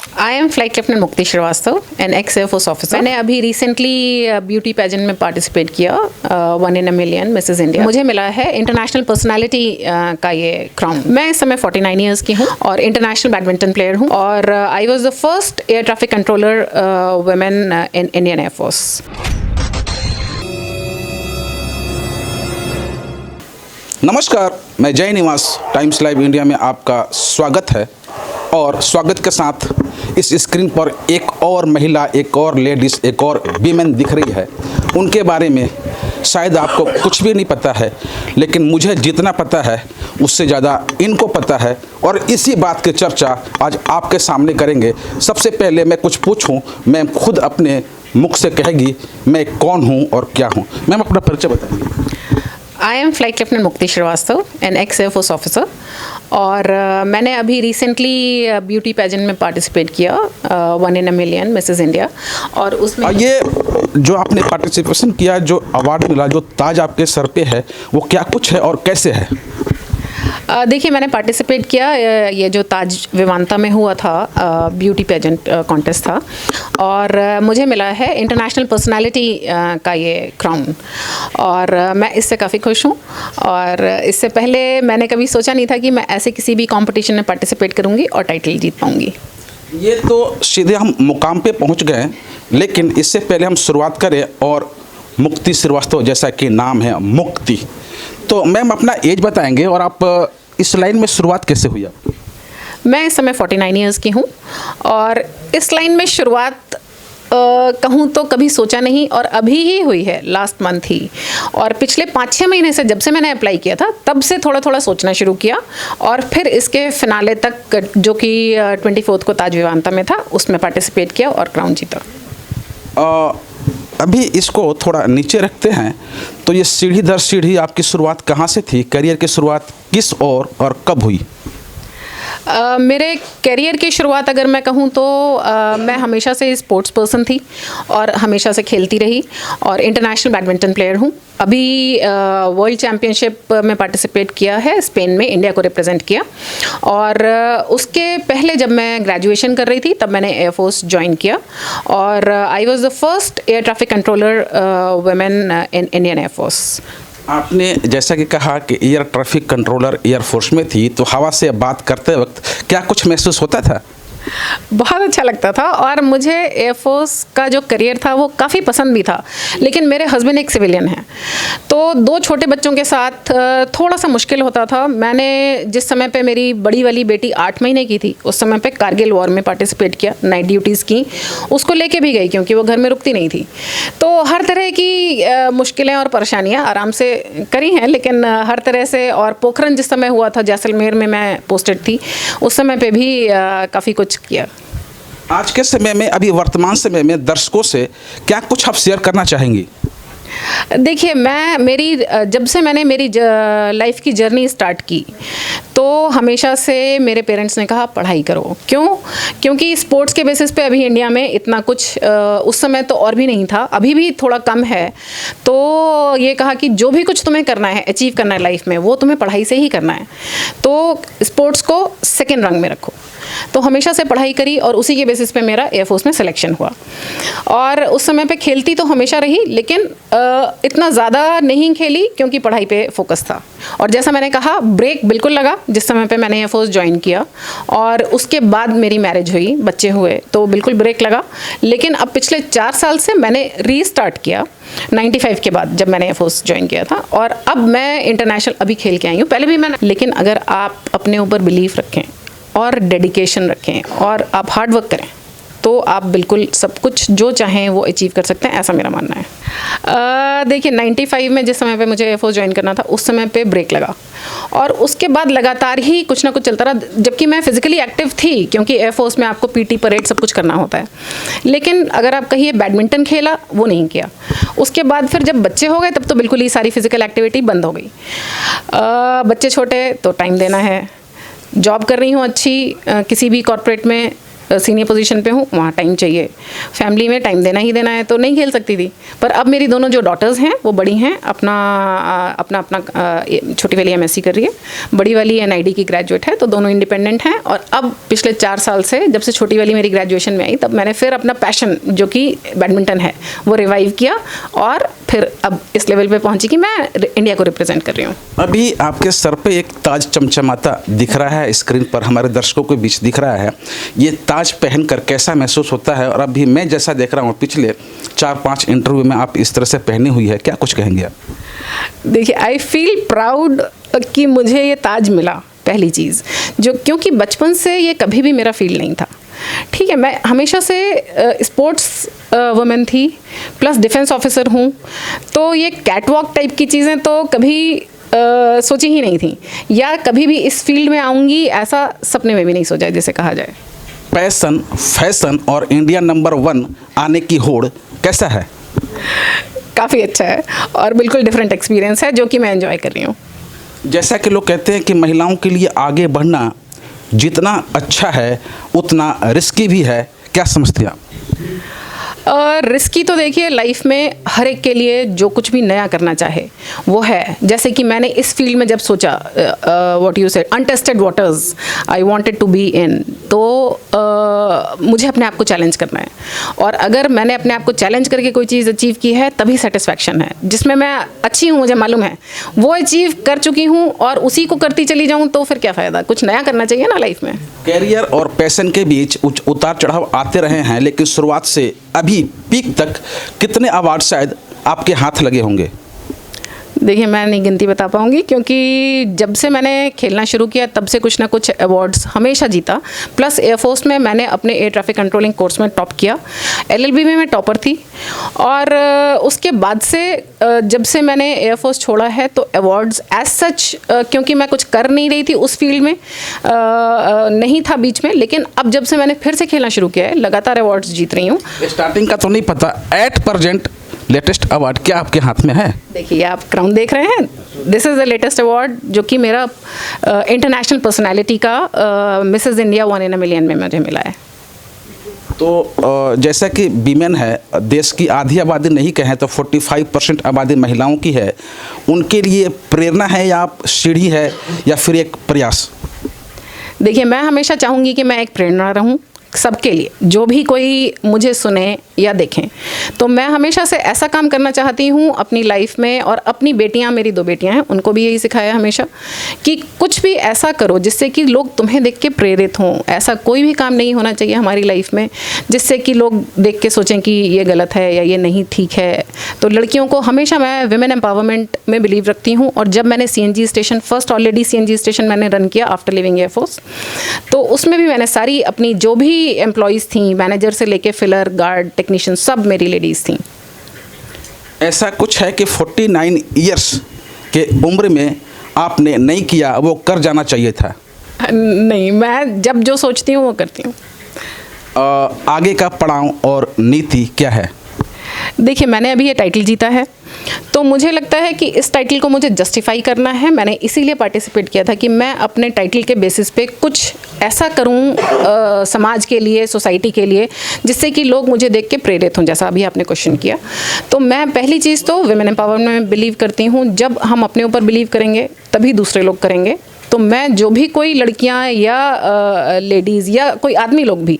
I am flight captain Mukti Srivastava an ex air force officer. मैंने अभी recently beauty pageant में participate किया, 1 in a million Mrs India. मुझे मिला है इंटरनेशनल पर्सनालिटी का ये क्राउन। मैं इस समय 49 ईयर्स की हूँ और इंटरनेशनल बैडमिंटन प्लेयर हूँ और I was the first air traffic controller women in Indian air force. नमस्कार, मैं जय निवास टाइम्स लाइव इंडिया में आपका स्वागत है और स्वागत के साथ इस स्क्रीन पर एक और महिला, एक और लेडीज़, एक और वीमेन दिख रही है। उनके बारे में शायद आपको कुछ भी नहीं पता है, लेकिन मुझे जितना पता है उससे ज़्यादा इनको पता है और इसी बात की चर्चा आज आपके सामने करेंगे। सबसे पहले मैं कुछ पूछूं, मैम खुद अपने मुख से कहेगी मैं कौन हूं और क्या हूं। मैम अपना परिचय बताइए। I am flight captain Mukti Srivastava an ex air force officer और मैंने अभी रिसेंटली ब्यूटी पेजेंट में पार्टिसिपेट किया, 1 in a million Mrs India. और उसमें ये जो आपने पार्टिसिपेशन किया, जो अवार्ड मिला, जो ताज आपके सर पे है, वो क्या कुछ है और कैसे है? देखिए, मैंने पार्टिसिपेट किया, ये जो ताज विमानता में हुआ था ब्यूटी पेजेंट कॉन्टेस्ट था और मुझे मिला है इंटरनेशनल पर्सनालिटी का ये क्राउन और मैं इससे काफ़ी खुश हूँ। और इससे पहले मैंने कभी सोचा नहीं था कि मैं ऐसे किसी भी कंपटीशन में पार्टिसिपेट करूँगी और टाइटल जीत पाऊँगी। ये तो सीधे हम मुकाम पे पहुँच गए, लेकिन इससे पहले हम शुरुआत करें और मुक्ति श्रीवास्तव जैसा कि नाम है मुक्ति, तो मैम अपना एज बताएंगे और आप इस लाइन में शुरुआत कैसे हुई आपकी? मैं इस समय 49 ईयर्स की हूँ और इस लाइन में शुरुआत कहूँ तो कभी सोचा नहीं और अभी ही हुई है, लास्ट मंथ ही। और पिछले 5-6 महीने से, जब से मैंने अप्लाई किया था, तब से थोड़ा थोड़ा सोचना शुरू किया और फिर इसके फिनाले तक, जो कि 24 को ताज विमानता में था, उसमें पार्टिसिपेट किया और क्राउन जीता। अभी इसको थोड़ा नीचे रखते हैं, तो ये सीढ़ी दर सीढ़ी आपकी शुरुआत कहाँ से थी? करियर की शुरुआत किस और कब हुई? मेरे करियर की शुरुआत अगर मैं कहूँ तो मैं हमेशा से स्पोर्ट्स पर्सन थी और हमेशा से खेलती रही और इंटरनेशनल बैडमिंटन प्लेयर हूँ। अभी वर्ल्ड चैम्पियनशिप में पार्टिसिपेट किया है, स्पेन में इंडिया को रिप्रेजेंट किया। और उसके पहले जब मैं ग्रेजुएशन कर रही थी तब मैंने एयरफोर्स ज्वाइन किया और I was the first air traffic controller women in Indian air force. आपने जैसा कि कहा कि एयर ट्रैफिक कंट्रोलर एयरफोर्स में थी, तो हवा से बात करते वक्त क्या कुछ महसूस होता था? बहुत अच्छा लगता था और मुझे एयरफोर्स का जो करियर था वो काफ़ी पसंद भी था, लेकिन मेरे हस्बैंड एक सिविलियन हैं, तो 2 छोटे बच्चों के साथ थोड़ा सा मुश्किल होता था। मैंने जिस समय पे मेरी बड़ी वाली बेटी 8 महीने की थी, उस समय पे कारगिल वॉर में पार्टिसिपेट किया, नाइट ड्यूटीज़ की, उसको लेके भी गई क्योंकि वो घर में रुकती नहीं थी। तो हर तरह की मुश्किलें और परेशानियाँ आराम से करी हैं, लेकिन हर तरह से। और पोखरन जिस समय हुआ था, जैसलमेर में मैं पोस्टेड थी, उस समय पे भी काफ़ी कुछ किया। आज के समय में, अभी वर्तमान समय में दर्शकों से क्या कुछ आप शेयर करना चाहेंगी? देखिए, जब से मैंने मेरी लाइफ की जर्नी स्टार्ट की, तो हमेशा से मेरे पेरेंट्स ने कहा पढ़ाई करो। क्योंकि स्पोर्ट्स के बेसिस पे अभी इंडिया में इतना कुछ उस समय तो और भी नहीं था, अभी भी थोड़ा कम है। तो ये कहा कि जो भी कुछ तुम्हें करना है, अचीव करना है लाइफ में, वो तुम्हें पढ़ाई से ही करना है। तो स्पोर्ट्स को सेकेंड रंग में रखो। तो हमेशा से पढ़ाई करी और उसी के बेसिस पे मेरा एयरफोर्स में सिलेक्शन हुआ। और उस समय पे खेलती तो हमेशा रही, लेकिन इतना ज़्यादा नहीं खेली क्योंकि पढ़ाई पे फोकस था। और जैसा मैंने कहा, ब्रेक बिल्कुल लगा जिस समय पे मैंने एयरफोर्स ज्वाइन किया और उसके बाद मेरी मैरिज हुई, बच्चे हुए, तो बिल्कुल ब्रेक लगा। लेकिन अब पिछले 4 साल से मैंने रीस्टार्ट किया 95 के बाद, जब मैंने एयरफोर्स ज्वाइन किया था। और अब मैं इंटरनेशनल अभी खेल के आई हूँ, पहले भी मैंने। लेकिन अगर आप अपने ऊपर बिलीफ रखें और डेडिकेशन रखें और आप हार्ड वर्क करें, तो आप बिल्कुल सब कुछ जो चाहें वो अचीव कर सकते हैं, ऐसा मेरा मानना है। देखिए, 95 में जिस समय पे मुझे एयरफोर्स ज्वाइन करना था, उस समय पे ब्रेक लगा और उसके बाद लगातार ही कुछ ना कुछ चलता रहा, जबकि मैं फिजिकली एक्टिव थी क्योंकि एयरफोर्स में आपको पीटी, परेड सब कुछ करना होता है। लेकिन अगर आप कहिए बैडमिंटन खेला, वो नहीं किया। उसके बाद फिर जब बच्चे हो गए, तब तो बिल्कुल ही सारी फिजिकल एक्टिविटी बंद हो गई। बच्चे छोटे तो टाइम देना है, जॉब कर रही हूँ अच्छी किसी भी कॉर्पोरेट में, सीनियर पोजीशन पे हूँ, वहाँ टाइम चाहिए, फैमिली में टाइम देना ही देना है, तो नहीं खेल सकती थी। पर अब मेरी दोनों जो डॉटर्स हैं वो बड़ी हैं, अपना छोटी वाली MSc कर रही है, बड़ी वाली NID की ग्रेजुएट है, तो दोनों इंडिपेंडेंट हैं। और अब पिछले 4 साल से, जब से छोटी वाली मेरी ग्रेजुएशन में आई, तब मैंने फिर अपना पैशन जो कि बैडमिंटन है वो रिवाइव किया और फिर अब इस लेवल पे पहुंची कि मैं इंडिया को रिप्रेजेंट कर रही हूँ। अभी आपके सर पे एक ताज चमचमाता दिख रहा है, स्क्रीन पर हमारे दर्शकों के बीच दिख रहा है। ये ताज पहनकर कैसा महसूस होता है? और अभी मैं जैसा देख रहा हूँ, पिछले 4-5 इंटरव्यू में आप इस तरह से पहनी हुई है, क्या कुछ कहेंगे आप? देखिए, आई फील प्राउड कि मुझे ये ताज मिला, पहली चीज़ जो, क्योंकि बचपन से ये कभी भी मेरा फील नहीं था। ठीक है, मैं हमेशा से स्पोर्ट्स वुमेन थी, प्लस डिफेंस ऑफिसर हूँ, तो ये कैटवॉक टाइप की चीज़ें तो कभी सोची ही नहीं थी, या कभी भी इस फील्ड में आऊँगी ऐसा सपने में भी नहीं सोचा, जैसे कहा जाए। पैशन, फैशन और इंडिया नंबर 1 आने की होड़ कैसा है? काफ़ी अच्छा है और बिल्कुल डिफरेंट एक्सपीरियंस है जो कि मैं एंजॉय कर रही हूँ। जैसा कि लोग कहते हैं कि महिलाओं के लिए आगे बढ़ना जितना अच्छा है उतना रिस्की भी है, क्या समझते हैं आप? रिस्की तो देखिए, लाइफ में हर एक के लिए जो कुछ भी नया करना चाहे वो है। जैसे कि मैंने इस फील्ड में जब सोचा, what you said, untested waters I wanted to be in, तो मुझे अपने आप को चैलेंज करना है। और अगर मैंने अपने आप को चैलेंज करके कोई चीज़ अचीव की है, तभी सेटिस्फैक्शन है। जिसमें मैं अच्छी हूँ, मुझे मालूम है, वो अचीव कर चुकी हूँ और उसी को करती चली जाऊँ तो फिर क्या फ़ायदा? कुछ नया करना चाहिए ना लाइफ में। कैरियर और पैशन के बीच उतार चढ़ाव आते रहे हैं, लेकिन शुरुआत से अभी पीक तक कितने अवार्ड शायद आपके हाथ लगे होंगे? देखिए, मैं नहीं गिनती बता पाऊंगी, क्योंकि जब से मैंने खेलना शुरू किया तब से कुछ ना कुछ अवार्ड्स हमेशा जीता। प्लस एयरफोर्स में मैंने अपने एयर ट्रैफिक कंट्रोलिंग कोर्स में टॉप किया, LLB में मैं टॉपर थी। और उसके बाद से जब से मैंने एयरफोर्स छोड़ा है तो अवार्ड्स एज सच, क्योंकि मैं कुछ कर नहीं रही थी उस फील्ड में, नहीं था बीच में, लेकिन अब जब से मैंने फिर से खेलना शुरू किया है, लगातार अवार्ड्स जीत रही हूँ। स्टार्टिंग का तो नहीं पता, एट प्रेजेंट लेटेस्ट अवार्ड क्या आपके हाथ में है? देखिए, आप क्राउन देख रहे हैं, this is the latest award जो कि मेरा इंटरनेशनल पर्सनालिटी का Mrs India 1 in a million में मुझे मिला है। तो जैसा कि वीमेन है, देश की आधी आबादी नहीं कहें तो 45% आबादी महिलाओं की है, उनके लिए प्रेरणा है या आप सीढ़ी है या फिर एक प्रयास? देखिए, मैं हमेशा चाहूँगी कि मैं एक प्रेरणा रहूँ सबके लिए, जो भी कोई मुझे सुने या देखें। तो मैं हमेशा से ऐसा काम करना चाहती हूँ अपनी लाइफ में, और अपनी बेटियाँ, मेरी 2 बेटियाँ हैं, उनको भी यही सिखाया हमेशा कि कुछ भी ऐसा करो जिससे कि लोग तुम्हें देख के प्रेरित हों। ऐसा कोई भी काम नहीं होना चाहिए हमारी लाइफ में जिससे कि लोग देख के सोचें कि ये गलत है या ये नहीं ठीक है। तो लड़कियों को हमेशा, मैं विमेन एम्पावरमेंट में बिलीव रखती हूँ। और जब मैंने CNG station, first already CNG station मैंने रन किया आफ्टर लिविंग एयरफोर्स, तो उसमें भी मैंने सारी अपनी जो भी एम्प्लॉयज़ थी, मैनेजर से लेके फिलर, गार्ड, टेक्नीशियन, सब मेरी लेडीज़ थी। ऐसा कुछ है कि 49 ईयर्स के उम्र में आपने नहीं किया, वो कर जाना चाहिए था? नहीं, मैं जब जो सोचती हूँ वो करती हूँ। आगे का पड़ाव और नीति क्या है? देखिए, मैंने अभी ये टाइटल जीता है, तो मुझे लगता है कि इस टाइटल को मुझे जस्टिफाई करना है। मैंने इसीलिए पार्टिसिपेट किया था कि मैं अपने टाइटल के बेसिस पे कुछ ऐसा करूं समाज के लिए, सोसाइटी के लिए, जिससे कि लोग मुझे देख के प्रेरित हों, जैसा अभी आपने क्वेश्चन किया। तो मैं पहली चीज़ तो विमेन एम्पावरमेंट में बिलीव करती हूँ। जब हम अपने ऊपर बिलीव करेंगे तभी दूसरे लोग करेंगे। तो मैं, जो भी कोई लड़कियां या लेडीज़ या कोई आदमी लोग भी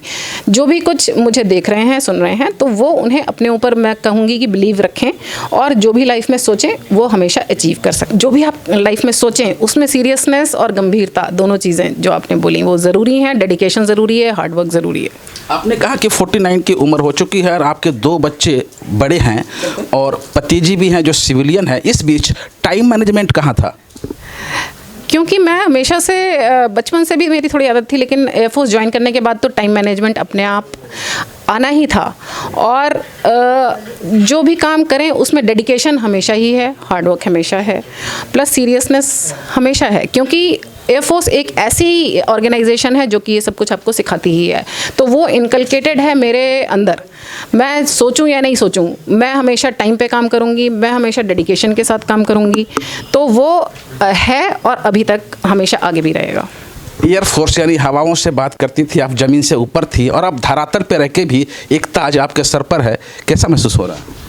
जो भी कुछ मुझे देख रहे हैं, सुन रहे हैं, तो वो उन्हें अपने ऊपर, मैं कहूँगी कि बिलीव रखें, और जो भी लाइफ में सोचें वो हमेशा अचीव कर सकें। जो भी आप लाइफ में सोचें उसमें सीरियसनेस और गंभीरता, दोनों चीज़ें जो आपने बोली वो ज़रूरी हैं। डेडिकेशन ज़रूरी है, हार्डवर्क ज़रूरी है। आपने कहा कि 49 की उम्र हो चुकी है और आपके 2 बच्चे बड़े हैं और पतिजी भी हैं जो सिविलियन है। इस बीच टाइम मैनेजमेंट कहाँ था? क्योंकि मैं हमेशा से, बचपन से भी मेरी थोड़ी आदत थी, लेकिन एयरफोर्स ज्वाइन करने के बाद तो टाइम मैनेजमेंट अपने आप आना ही था। और जो भी काम करें उसमें डेडिकेशन हमेशा ही है, हार्डवर्क हमेशा है, प्लस सीरियसनेस हमेशा है। क्योंकि एयरफोर्स एक ऐसी ऑर्गेनाइजेशन है जो कि ये सब कुछ आपको सिखाती ही है। तो वो इनकलकेटेड है मेरे अंदर। मैं सोचूं या नहीं सोचूं, मैं हमेशा टाइम पे काम करूंगी, मैं हमेशा डेडिकेशन के साथ काम करूंगी। तो वो है और अभी तक हमेशा आगे भी रहेगा। एयरफोर्स यानी हवाओं से बात करती थी, आप ज़मीन से ऊपर थी और अब धरातल पे रह के भी एक ताज आपके सर पर है। कैसा महसूस हो रहा है?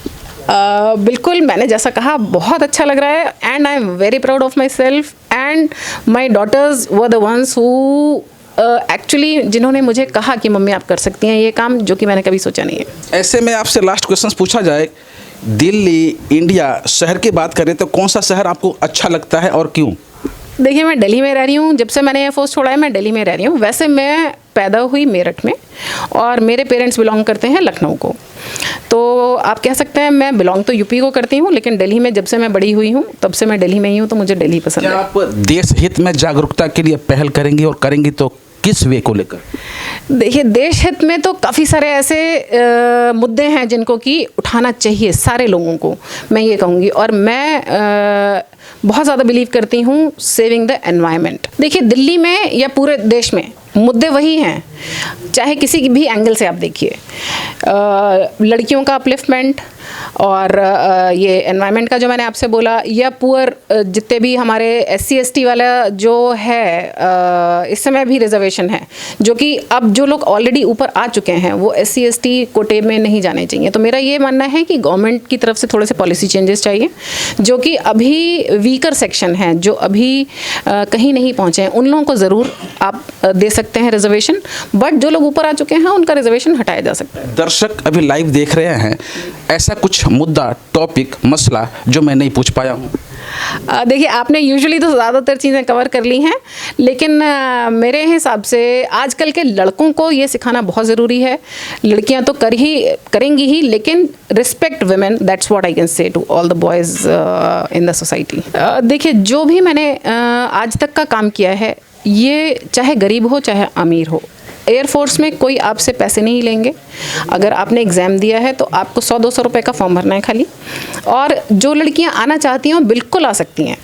बिल्कुल, मैंने जैसा कहा बहुत अच्छा लग रहा है and I am very proud of myself and my daughters were the ones who actually जिन्होंने मुझे कहा कि मम्मी आप कर सकती हैं ये काम, जो कि मैंने कभी सोचा नहीं है। ऐसे में आपसे लास्ट क्वेश्चन पूछा जाए, दिल्ली, इंडिया, शहर की बात करें तो कौन सा शहर आपको अच्छा लगता है और क्यों? देखिए, मैं दिल्ली में रह रही हूँ, जब से मैंने एयरफोर्स छोड़ा है मैं दिल्ली में रह रही हूँ। वैसे मैं पैदा हुई मेरठ में और मेरे पेरेंट्स बिलोंग करते हैं लखनऊ को, तो आप कह सकते हैं मैं बिलोंग तो यूपी को करती हूँ, लेकिन दिल्ली में जब से मैं बड़ी हुई हूँ तब से मैं दिल्ली में ही हूँ, तो मुझे दिल्ली पसंद है। क्या आप देश हित में जागरूकता के लिए पहल करेंगी और करेंगी तो किस वे को लेकर? देखिए, देश हित में तो काफ़ी सारे ऐसे मुद्दे हैं जिनको कि उठाना चाहिए सारे लोगों को, मैं ये कहूँगी। और मैं बहुत ज़्यादा बिलीव करती हूँ सेविंग द एनवायरनमेंट। देखिए, दिल्ली में या पूरे देश में मुद्दे वही हैं, चाहे किसी भी एंगल से आप देखिए। लड़कियों का अपलिफ्टमेंट और ये एनवायरनमेंट का जो मैंने आपसे बोला, या पुअर जितने भी हमारे SC ST वाला जो है, इस समय भी रिजर्वेशन है, जो कि अब जो लोग ऑलरेडी ऊपर आ चुके हैं वो SC ST कोटे में नहीं जाने चाहिए। तो मेरा ये मानना है कि गवर्नमेंट की तरफ से थोड़े से पॉलिसी चेंजेस चाहिए, जो कि अभी वीकर सेक्शन हैं, जो अभी कहीं नहीं पहुँचे हैं, उन लोगों को ज़रूर आप दे सकते हैं रिजर्वेशन, बट जो लोग ऊपर आ चुके हैं उनका रिजर्वेशन हटाया जा सकता है। दर्शक अभी लाइव देख रहे हैं, ऐसा कुछ मुद्दा, टॉपिक, मसला जो मैं नहीं पूछ पाया हूँ? देखिए, आपने यूजुअली तो ज़्यादातर चीज़ें कवर कर ली हैं, लेकिन मेरे हिसाब से आजकल के लड़कों को ये सिखाना बहुत ज़रूरी है। लड़कियां तो करेंगी ही, लेकिन respect women, that's what I can say to all the boys in the society. देखिए, जो भी मैंने आज तक का काम किया है, ये चाहे गरीब हो चाहे अमीर हो, एयरफोर्स में कोई आपसे पैसे नहीं लेंगे। अगर आपने एग्ज़ाम दिया है तो आपको 100-200 रुपये का फॉर्म भरना है खाली, और जो लड़कियां आना चाहती हैं बिल्कुल आ सकती हैं।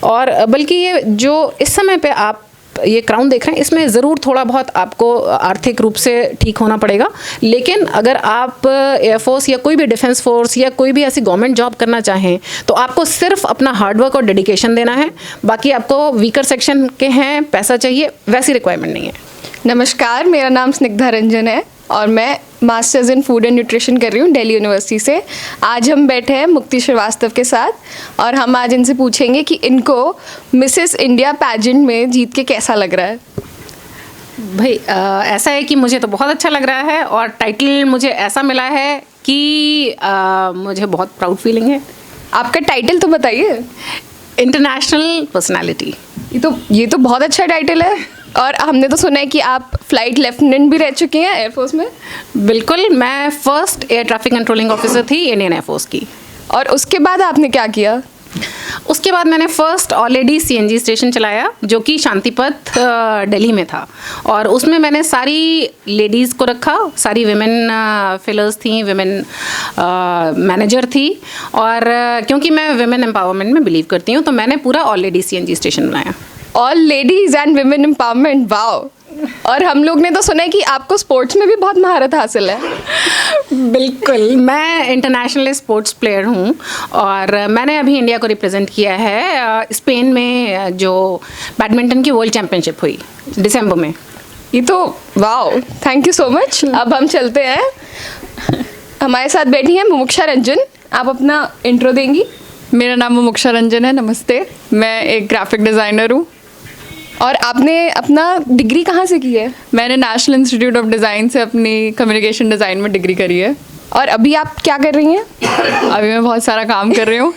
और बल्कि ये जो इस समय पे आप ये क्राउन देख रहे हैं, इसमें ज़रूर थोड़ा बहुत आपको आर्थिक रूप से ठीक होना पड़ेगा, लेकिन अगर आप एयरफोर्स या कोई भी डिफेंस फोर्स या कोई भी ऐसी गवर्नमेंट जॉब करना चाहें तो आपको सिर्फ अपना हार्डवर्क और डेडिकेशन देना है। बाकी आपको वीकर सेक्शन के हैं, पैसा चाहिए, वैसी रिक्वायरमेंट नहीं है। नमस्कार, मेरा नाम स्निग्धा रंजन है और मैं masters in food and nutrition कर रही हूँ दिल्ली यूनिवर्सिटी से। आज हम बैठे हैं मुक्ति श्रीवास्तव के साथ और हम आज इनसे पूछेंगे कि इनको मिसेस इंडिया पैजेंट में जीत के कैसा लग रहा है। भाई, ऐसा है कि मुझे तो बहुत अच्छा लग रहा है और टाइटल मुझे ऐसा मिला है कि मुझे बहुत प्राउड फीलिंग है। आपका टाइटल तो बताइए। International personality. ये तो बहुत अच्छा टाइटल है, और हमने तो सुना है कि आप फ्लाइट लेफ्टिनेंट भी रह चुके हैं एयरफोर्स में। बिल्कुल, मैं first air traffic controlling officer थी इंडियन एयरफोर्स की। और उसके बाद आपने क्या किया? उसके बाद मैंने first all ladies CNG station चलाया, जो कि शांतिपथ दिल्ली में था, और उसमें मैंने सारी लेडीज़ को रखा, सारी विमेन फिलर्स थी, विमेन मैनेजर थी, और क्योंकि मैं विमेन एम्पावरमेंट में बिलीव करती हूँ तो मैंने पूरा ऑल लेडीज CNG स्टेशन बनाया। All ladies and women empowerment, wow. और हम लोग ने तो सुना है कि आपको स्पोर्ट्स में भी बहुत महारत हासिल है। बिल्कुल, मैं इंटरनेशनल स्पोर्ट्स प्लेयर हूँ और मैंने अभी इंडिया को रिप्रेजेंट किया है स्पेन में, जो बैडमिंटन की वर्ल्ड चैम्पियनशिप हुई दिसंबर में। ये तो wow, thank you so much. अब हम चलते हैं, हमारे साथ बैठी हैं मुमुक्षा रंजन। आप अपना इंट्रो देंगी? मेरा नाम मुमुक्षा रंजन है, नमस्ते। मैं एक ग्राफिक डिज़ाइनर हूँ। और आपने अपना डिग्री कहाँ से की है? मैंने नेशनल इंस्टीट्यूट ऑफ डिज़ाइन से अपनी कम्युनिकेशन डिज़ाइन में डिग्री करी है। और अभी आप क्या कर रही हैं? अभी मैं बहुत सारा काम कर रही हूँ।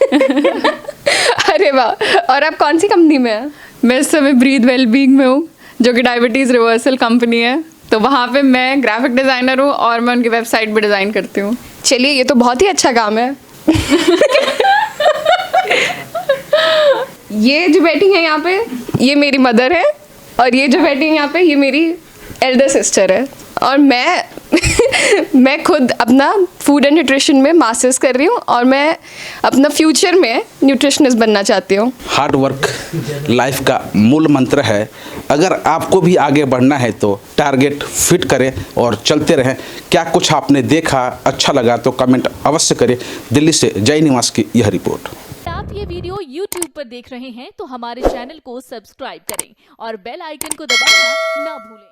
अरे वाह। और आप कौन सी कंपनी में हैं? मैं इस समय ब्रीथ वेलबींग में हूँ, जो कि डायबिटीज़ रिवर्सल कंपनी है। तो वहाँ पे मैं ग्राफिक डिज़ाइनर हूँ और मैं उनकी वेबसाइट भी डिज़ाइन करती हूँ। चलिए, ये तो बहुत ही अच्छा काम है। ये जो बैठी हैं यहाँ पे, ये मेरी मदर है, और ये जो बैठी हैं यहाँ पे, ये मेरी एल्डर सिस्टर है। और मैं खुद अपना फूड एंड न्यूट्रिशन में मास्टर्स कर रही हूँ, और मैं अपना फ्यूचर में न्यूट्रिशनिस्ट बनना चाहती हूँ। हार्ड वर्क लाइफ का मूल मंत्र है। अगर आपको भी आगे बढ़ना है तो टारगेट फिट करें और चलते रहें। क्या कुछ आपने देखा, अच्छा लगा तो कमेंट अवश्य करें। दिल्ली से जय निवास की यह रिपोर्ट। साथ आप ये वीडियो YouTube पर देख रहे हैं तो हमारे चैनल को सब्सक्राइब करें और बेल आइकन को दबाना ना भूलें।